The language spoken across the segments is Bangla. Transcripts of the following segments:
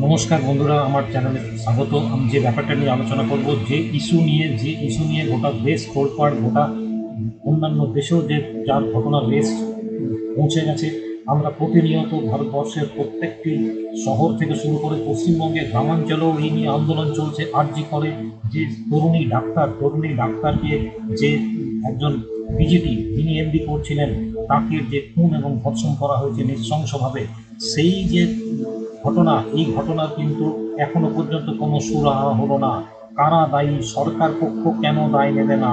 নমস্কার বন্ধুরা, আমার চ্যানেলে স্বাগত। আমি যে ব্যাপারটা নিয়ে আলোচনা করব, যে ইস্যু নিয়ে গোটা দেশ তোলপাড়, গোটা অন্যান্য দেশেও যে যার ঘটনা রেস পৌঁছে গেছে। আমরা প্রতিনিয়ত ভারতবর্ষের প্রত্যেকটি শহর থেকে শুরু করে পশ্চিমবঙ্গের গ্রামাঞ্চলেও এই নিয়ে আন্দোলন চলছে। আরজি করে যে তরুণী ডাক্তারকে যে একজন বিজেপি যিনি এমডি করছিলেন, তাকে যে খুন এবং ধর্ষণ করা হয়েছে নৃশংসভাবে, সেই যে ঘটনা, এই ঘটনার কিন্তু এখনো পর্যন্ত কোনো সুরাহা হলো না। কারা দায়ী? সরকার পক্ষ কেন দায় নেবে না?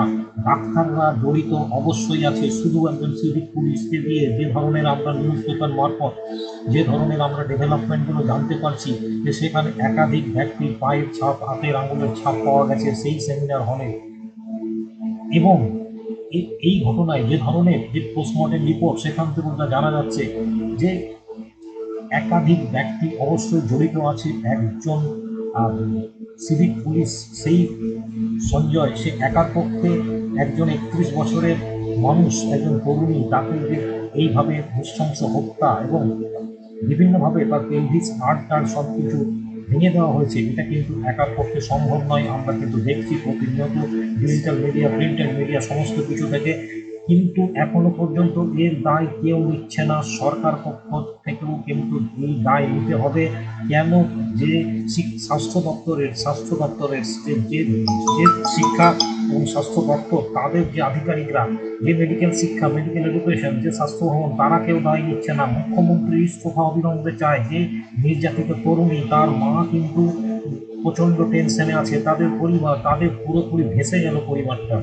ডাক্তাররা জড়িত অবশ্যই আছে। শুধু একজন সিভিক পুলিশকে দিয়ে যে ধরনের আমরা নিউজ পেপার মারফত যে ধরনের আমরা ডেভেলপমেন্টগুলো জানতে পারছি, যে সেখানে একাধিক ব্যক্তির পায়ের ছাপ, হাতের আঙুলের ছাপ পাওয়া গেছে সেই সেমিনার হলে। এবং এই ঘটনায় যে ধরনের যে পোস্টমর্টেম রিপোর্ট, সেখান থেকে জানা যাচ্ছে যে একাধিক ব্যক্তি অবশ্যই জড়িত আছে। একজন সিভিক পুলিশ, সেই সঞ্জয়, সে একার পক্ষে একজন 31 বছরের মানুষ, একজন তরুণী, তাকে যে এইভাবে নৃশংস হত্যা এবং বিভিন্নভাবে তার পেলভিস হাড় সব কিছু ভেঙে দেওয়া হয়েছে, এটা কিন্তু একার পক্ষে সম্ভব নয়। আমরা কিন্তু দেখছি প্রতিনিয়ত ডিজিটাল মিডিয়া, প্রিন্টেড মিডিয়া, সমস্ত কিছু থেকে। কিন্তু এখনো পর্যন্ত এর দায় কেউ নিচ্ছে না। সরকার পক্ষ থেকেও কিন্তু এই দায় নিতে হবে। কেন? যে স্বাস্থ্য দপ্তরের যে শিক্ষা এবং স্বাস্থ্য দপ্তর, তাদের যে আধিকারিকরা, যে মেডিকেল এডুকেশন, যে স্বাস্থ্য ভবন, তারা কেউ দায় নিচ্ছে না। মুখ্যমন্ত্রী ইস্তফা অবিলম্বে চায়। যে নির্যাতিত তরুণী, তার মা কিন্তু প্রচন্ড টেনশনে আছে, তাদের পরিবার, তাদের পুরোপুরি ভেসে গেল পরিবারটা।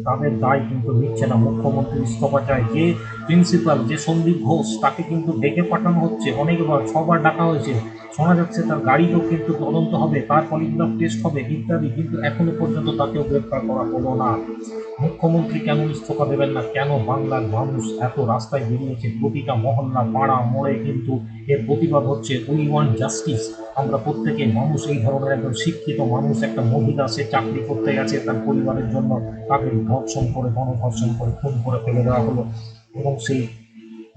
তাদের দায় কিন্তু নিচ্ছে না। মুখ্যমন্ত্রী ইস্তফা চায়। যে প্রিন্সিপাল, যে সন্দীপ ঘোষ, তাকে কিন্তু ডেকে পাঠানো হচ্ছে অনেকবার, 6বার ডাকা হয়েছে। শোনা যাচ্ছে তার গাড়িতেও কিন্তু তদন্ত হবে, তার পলিগ্রাফ টেস্ট হবে ইত্যাদি, কিন্তু এখনো পর্যন্ত তাকেও গ্রেপ্তার করা হলো না। মুখ্যমন্ত্রী কেন ইস্তফা দেবেন না? কেন? বাংলার মানুষ এত রাস্তায় বেরিয়েছে, প্রতিটা মহল্লা, পাড়া, মোড়ে কিন্তু এর প্রতিবাদ হচ্ছে। We want justice. আমরা প্রত্যেকে মানুষ। এই ধরনের একজন শিক্ষিত মানুষ, একটা মহিলা, সে চাকরি করতে গেছে তার পরিবারের জন্য, তাকে ধর্ষণ করে, গণধর্ষণ করে খুন করে ফেলে দেওয়া হলো এবং সেই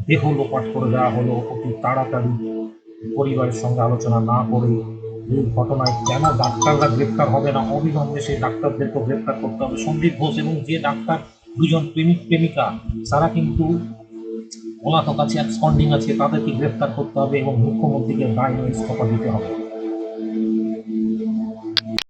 দেহ লোপাট করে দেওয়া হলো অতি তাড়াতাড়ি, পরিবারের সঙ্গে আলোচনা না করে। এই ঘটনায় কেন ডাক্তাররা গ্রেপ্তার হবে না? অবিলম্বে সেই ডাক্তারদেরকে গ্রেপ্তার করতে হবে। সন্দীপ ঘোষ এবং যে ডাক্তার, দুজন প্রেমিক প্রেমিকা, তারা কিন্তু পলাতক আছে, অ্যাবসকন্ডিং আছে, তাদেরকে গ্রেপ্তার করতে হবে এবং মুখ্যমন্ত্রীকে দায় নিয়ে ইস্তফা দিতে হবে।